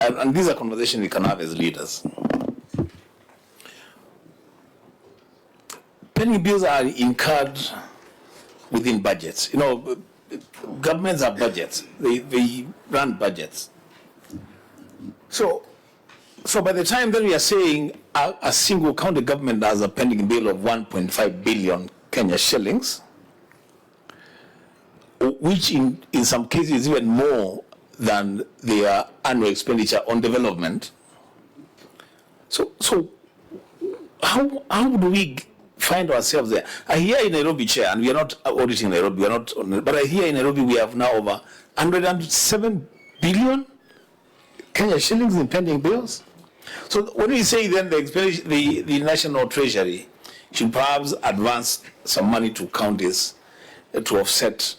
and these are conversations we can have as leaders. Pending bills are incurred within budgets. You know, governments have budgets. They run budgets. So by the time that we are saying a single county government has a pending bill of 1.5 billion Kenya shillings, which in some cases is even more than their annual expenditure on development. So how do we find ourselves there? I hear in Nairobi, Chair, and we are not auditing Nairobi, but I hear in Nairobi we have now over 107 billion Kenya shillings in pending bills. So when we say then the National Treasury should perhaps advance some money to counties to offset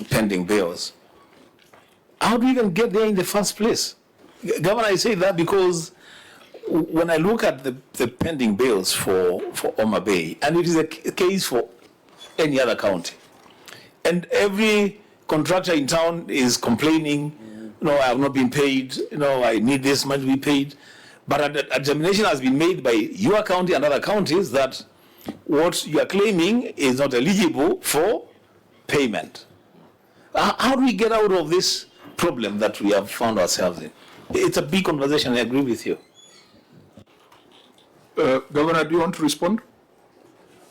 pending bills, how do we even get there in the first place? Governor, I say that because when I look at the pending bills for Homabay, and it is a case for any other county, and every contractor in town is complaining, you know, I have not been paid, you know, I need this much to be paid. But a determination has been made by your county and other counties that what you are claiming is not eligible for payment. How do we get out of this problem that we have found ourselves in? It's a big conversation, I agree with you. Governor, do you want to respond?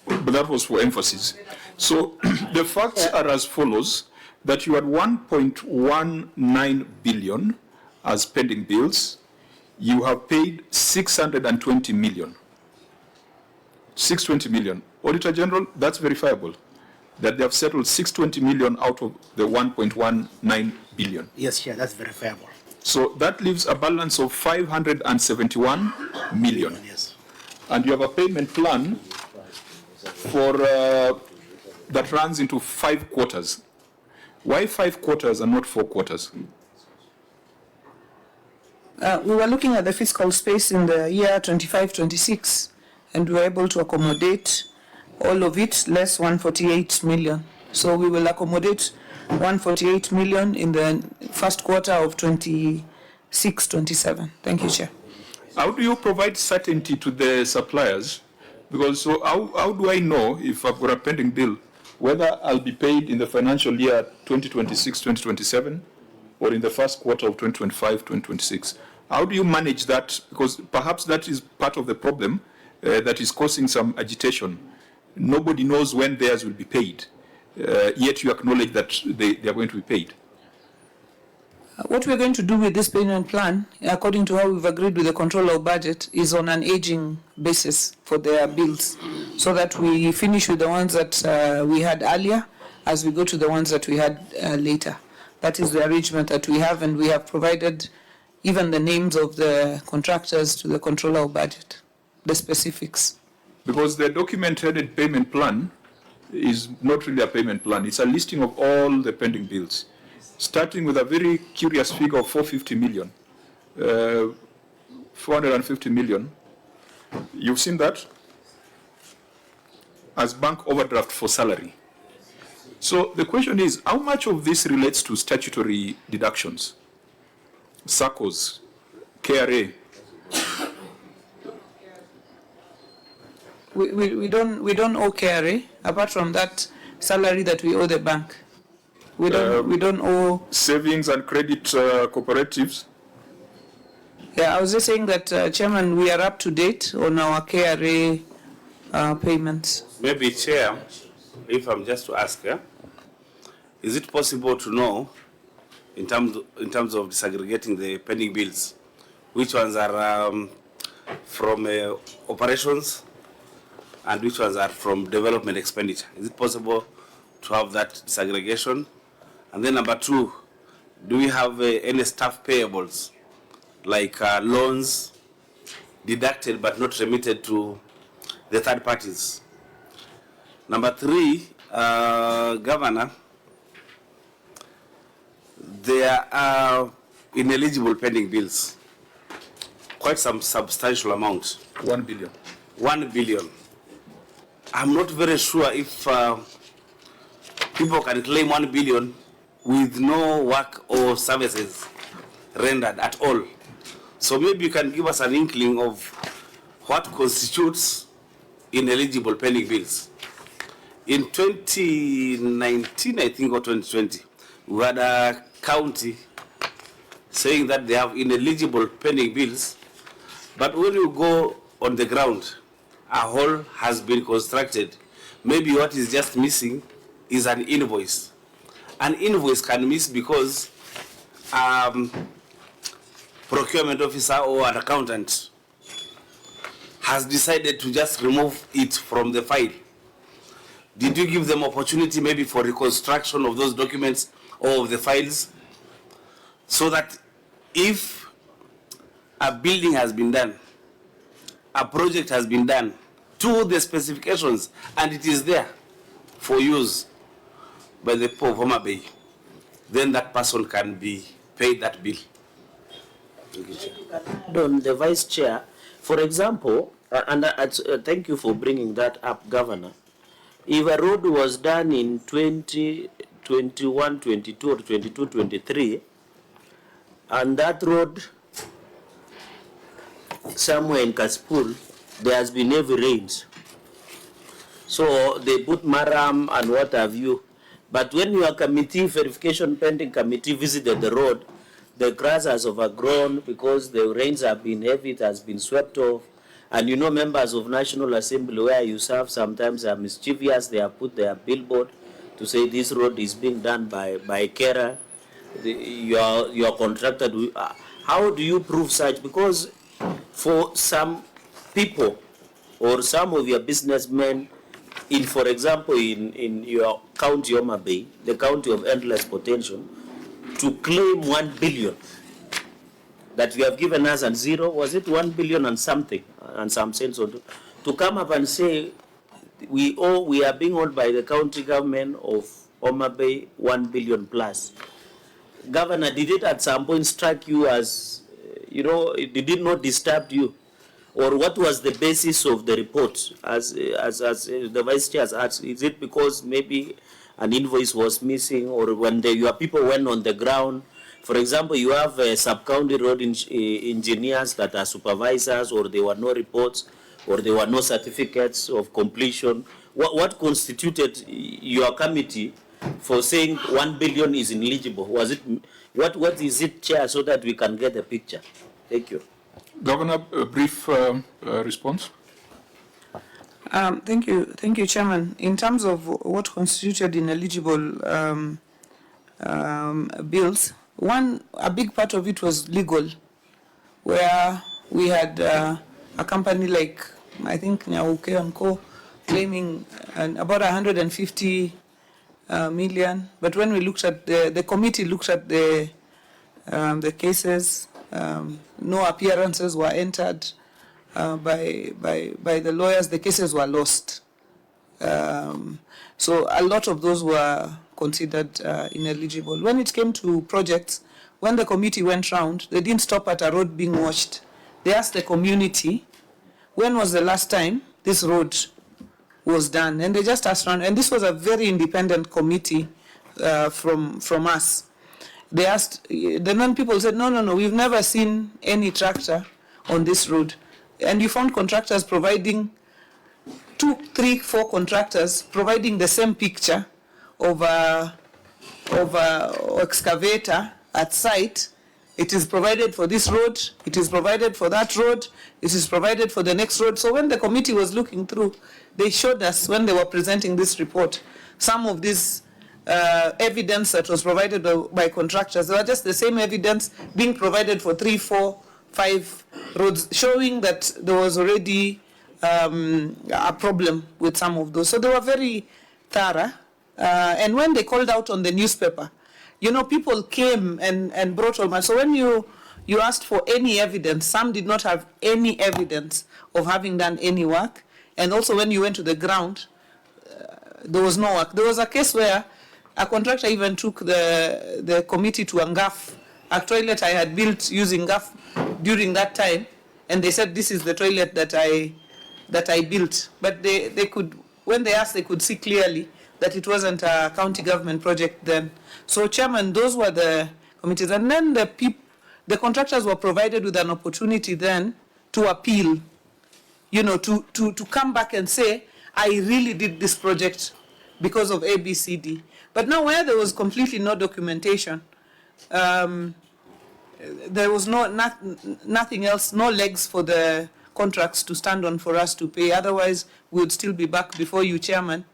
But that was for emphasis. So the facts are as follows, that you had 1.19 billion as pending bills. You have paid 620 million. 620 million. Auditor General, that's verifiable, that they have settled 620 million out of the 1.19 billion. Yes, Chair, that's verifiable. So that leaves a balance of 571 million. Yes. And you have a payment plan for that runs into 5 quarters. Why 5 quarters and not 4 quarters? We were looking at the fiscal space in the year 25-26, and we were able to accommodate all of it, less 148 million. So we will accommodate 148 million in the first quarter of 26-27. Thank you, Chair. How do you provide certainty to the suppliers? Because so how do I know if I've got a pending bill, whether I'll be paid in the financial year 2026-2027 or in the first quarter of 2025-2026? How do you manage that? Because perhaps that is part of the problem that is causing some agitation. Nobody knows when theirs will be paid, yet you acknowledge that they are going to be paid. What we're going to do with this payment plan, according to how we've agreed with the controller of budget, is on an aging basis for their bills, so that we finish with the ones that we had earlier as we go to the ones that we had later. That is the arrangement that we have, and we have provided even the names of the contractors to the controller of budget, the specifics. Because the document-headed payment plan is not really a payment plan. It's a listing of all the pending bills, starting with a very curious figure of 450 million, 450 million. You've seen that? As bank overdraft for salary. So the question is, how much of this relates to statutory deductions? SACCOs, KRA. We don't owe KRA, apart from that salary that we owe the bank. We don't owe Savings and credit cooperatives. Yeah, I was just saying that, Chairman, we are up to date on our KRA payments. Maybe, Chair, if I'm just to ask, is it possible to know, in terms of disaggregating the pending bills, which ones are from operations and which ones are from development expenditure? Is it possible to have that disaggregation? And then number 2, do we have any staff payables, like loans deducted but not remitted to the third parties? Number 3, Governor, there are ineligible pending bills, quite some substantial amount. 1 billion. 1 billion. I'm not very sure if people can claim 1 billion with no work or services rendered at all. So maybe you can give us an inkling of what constitutes ineligible pending bills. In 2019, I think, or 2020, we had a county saying that they have ineligible pending bills, but when you go on the ground, a hole has been constructed. Maybe what is just missing is an invoice. An invoice can miss because procurement officer or an accountant has decided to just remove it from the file. Did you give them opportunity maybe for reconstruction of those documents or of the files, so that if a building has been done, a project has been done to the specifications, and it is there for use by the poor of Homabay, then that person can be paid that bill? Thank you, Chair. On the Vice Chair, for example, thank you for bringing that up, Governor. If a road was done in 2021, 22, or 22, 23, and that road somewhere in Kaspul, there has been heavy rains, so they put maram and what have you. But when your committee, verification pending committee, visited the road, the grass has overgrown because the rains have been heavy, it has been swept off. And you know, members of National Assembly where you serve sometimes are mischievous. They have put their billboard to say this road is being done by Kera. You are contracted. How do you prove such? Because for some people or some of your businessmen, for example, in your county, Homabay, the county of endless potential, to claim 1 billion that you have given us and zero, was it 1 billion and something, and some cents, or to come up and say we are being owed by the county government of Homabay 1 billion plus. Governor, did it at some point strike you as, did it not disturb you? Or what was the basis of the report, as the Vice Chair has asked? Is it because maybe an invoice was missing, or when your people went on the ground? For example, you have sub-county road engineers that are supervisors, or there were no reports, or there were no certificates of completion. What constituted your committee for saying 1 billion is ineligible? Was it, what is it, Chair, so that we can get the picture? Thank you. Governor, a brief response. Thank you, Chairman. In terms of what constituted ineligible bills, a big part of it was legal, where we had a company like, I think, Nyauke & Co. claiming about 150 million. But when we looked at the committee looked at the cases, no appearances were entered by the lawyers. The cases were lost. So a lot of those were considered ineligible. When it came to projects, when the committee went round, they didn't stop at a road being washed. They asked the community, when was the last time this road was done? And they just asked around, and this was a very independent committee from us. They asked, the non-people said, no, we've never seen any tractor on this road. And you found contractors providing 2, 3, 4 contractors providing the same picture of a excavator at site. It is provided for this road, it is provided for that road, it is provided for the next road. So when the committee was looking through, they showed us, when they were presenting this report, some of this evidence that was provided by contractors. They were just the same evidence being provided for 3, 4, 5 roads, showing that there was already a problem with some of those. So they were very thorough. And when they called out on the newspaper, people came and brought all my. So when you asked for any evidence, some did not have any evidence of having done any work. And also when you went to the ground, there was no work. There was a case where a contractor even took the committee to a GAF, a toilet I had built using GAF during that time, and they said this is the toilet that I built. But they could, when they asked, they could see clearly that it wasn't a county government project then. So, Chairman, those were the committees. And then the contractors were provided with an opportunity then to appeal, you know, to come back and say, I really did this project because of A, B, C, D. But now where there was completely no documentation, there was nothing else, no legs for the contracts to stand on for us to pay. Otherwise, we would still be back before you, Chairman,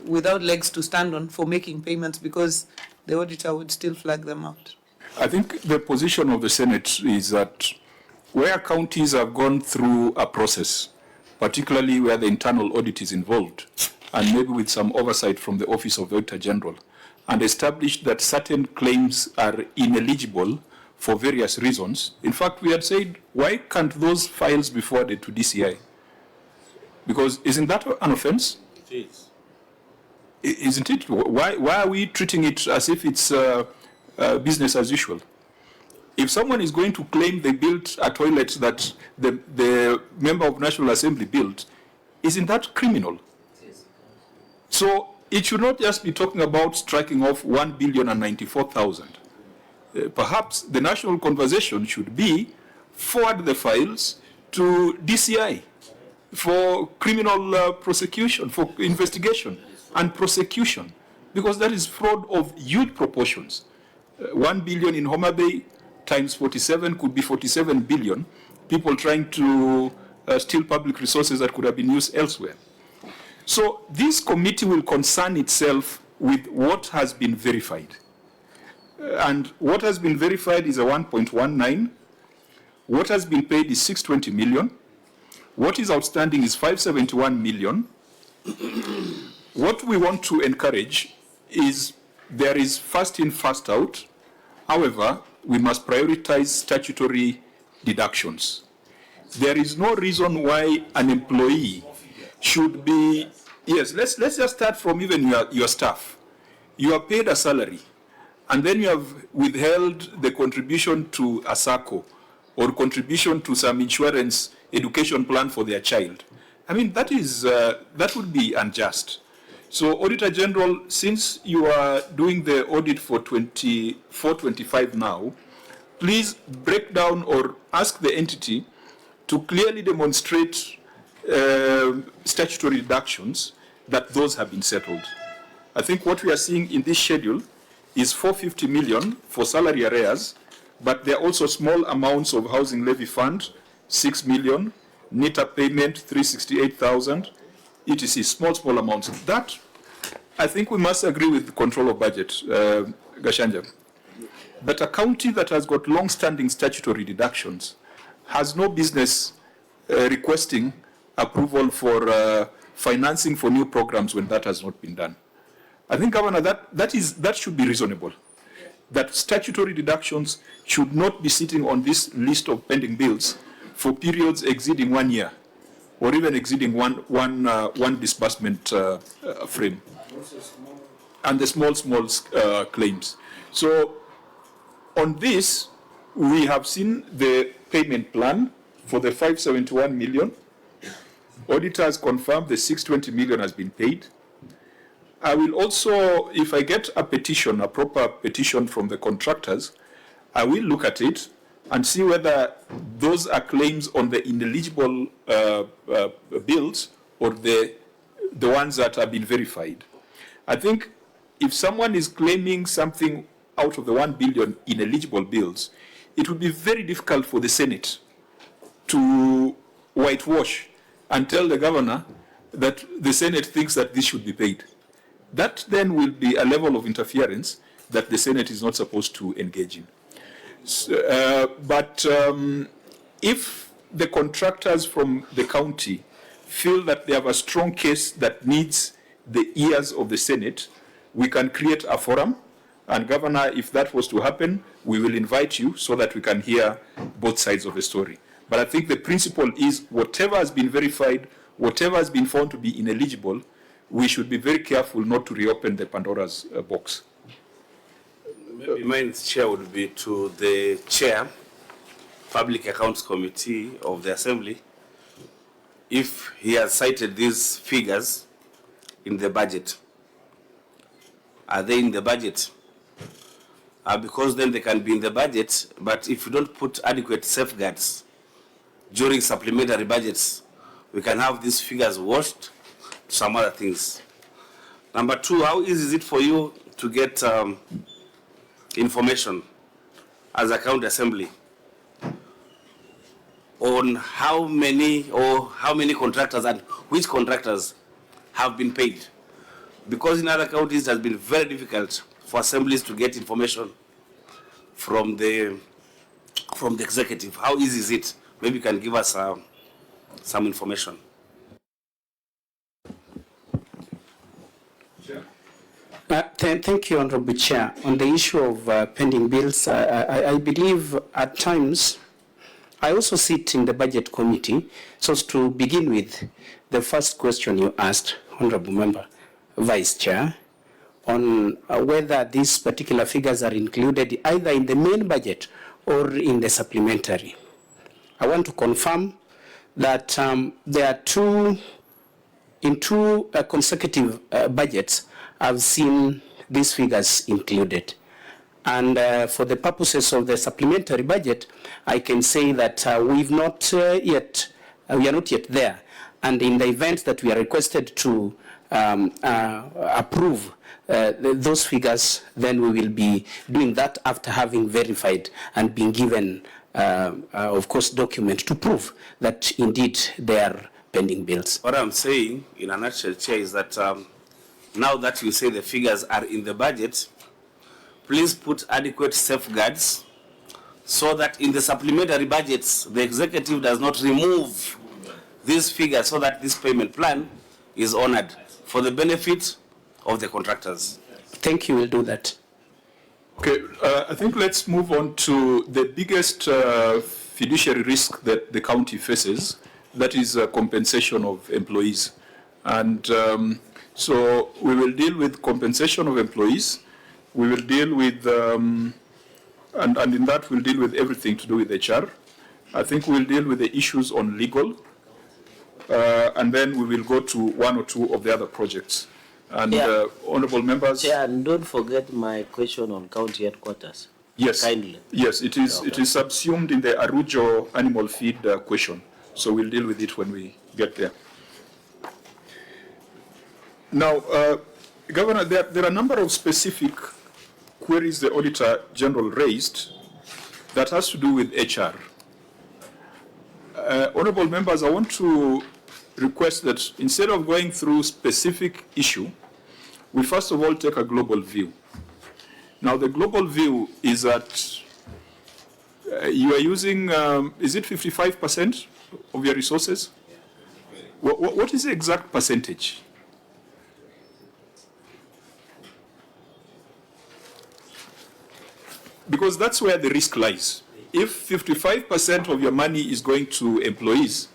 without legs to stand on for making payments because the auditor would still flag them out. I think the position of the Senate is that where counties have gone through a process, particularly where the internal audit is involved, and maybe with some oversight from the Office of the Auditor General, and established that certain claims are ineligible for various reasons. In fact, we had said, why can't those files be forwarded to DCI? Because isn't that an offense? It is. Isn't it? Why are we treating it as if it's business as usual? If someone is going to claim they built a toilet that the member of National Assembly built, isn't that criminal? So it should not just be talking about striking off 1,094,000. Perhaps the national conversation should be forward the files to DCI for criminal prosecution, for investigation and prosecution, because that is fraud of huge proportions. 1 billion in Homabay times 47 could be 47 billion, people trying to steal public resources that could have been used elsewhere. So this committee will concern itself with what has been verified. And what has been verified is a 1.19. What has been paid is 620 million. What is outstanding is 571 million. What we want to encourage is there is first in, first out. However, we must prioritize statutory deductions. There is no reason why an employee should be, yes, let's just start from even your staff. You are paid a salary, and then you have withheld the contribution to a SACCO or contribution to some insurance education plan for their child. I mean, that would be unjust. So, Auditor General, since you are doing the audit for 24-25 now, please break down or ask the entity to clearly demonstrate statutory deductions that those have been settled. I think what we are seeing in this schedule is 450 million for salary arrears, but there are also small amounts of housing levy fund, 6 million, NITA payment, 368,000, etc. Small amounts. That, I think we must agree with the control of budget, Gashanja, that a county that has got long-standing statutory deductions has no business requesting approval for financing for new programs when that has not been done. I think, Governor, that should be reasonable. That statutory deductions should not be sitting on this list of pending bills for periods exceeding 1 year, or even exceeding one disbursement frame, and the small claims. So, on this, we have seen the payment plan for the 571 million. Auditors confirmed the 620 million has been paid. I will also, if I get a petition, a proper petition from the contractors, I will look at it and see whether those are claims on the ineligible bills or the ones that have been verified. I think if someone is claiming something out of the 1 billion ineligible bills, it would be very difficult for the Senate to whitewash and tell the governor that the Senate thinks that this should be paid. That then will be a level of interference that the Senate is not supposed to engage in. But if the contractors from the county feel that they have a strong case that needs the ears of the Senate, we can create a forum. And Governor, if that was to happen, we will invite you so that we can hear both sides of the story. But I think the principle is whatever has been verified, whatever has been found to be ineligible, we should be very careful not to reopen the Pandora's box. Maybe my chair would be to the chair, Public Accounts Committee of the Assembly, if he has cited these figures in the budget. Are they in the budget? because then they can be in the budget, but if you don't put adequate safeguards during supplementary budgets, we can have these figures washed to some other things. Number two, how easy is it for you to get information as a county assembly on how many contractors and which contractors have been paid? Because in other counties it has been very difficult for assemblies to get information from the executive. How easy is it? Maybe you can give us some information. Thank you, Honorable Chair. On the issue of pending bills, I believe at times, I also sit in the Budget Committee. So to begin with, the first question you asked, Honorable Member, Vice Chair, on whether these particular figures are included either in the main budget or in the supplementary. I want to confirm that there are in two consecutive budgets, I've seen these figures included. And for the purposes of the supplementary budget, I can say that we are not yet there. And in the event that we are requested to approve those figures, then we will be doing that after having verified and being given, of course, document to prove that indeed they are pending bills. What I'm saying in a nutshell, Chair, is that now that you say the figures are in the budget, please put adequate safeguards so that in the supplementary budgets, the executive does not remove these figures so that this payment plan is honored for the benefit of the contractors. Thank you, we'll do that. Okay, I think let's move on to the biggest fiduciary risk that the county faces, that is compensation of employees. And so we will deal with compensation of employees. We will deal with, and in that we'll deal with everything to do with HR. I think we'll deal with the issues on legal, and then we will go to one or two of the other projects. And honorable members. Chair, and don't forget my question on county headquarters. Yes. Kindly. Yes, it is. Okay. It is subsumed in the Arujo animal feed question. So we'll deal with it when we get there. Now, Governor, there are a number of specific queries the Auditor General raised that has to do with HR. Honorable members, I want to request that instead of going through specific issue, we first of all take a global view. Now, the global view is that you are using, is it 55% of your resources? What is the exact percentage? Because that's where the risk lies. If 55% of your money is going to employees,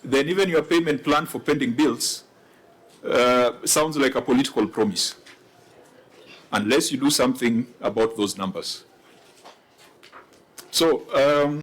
then even your payment plan for pending bills sounds like a political promise, unless you do something about those numbers. So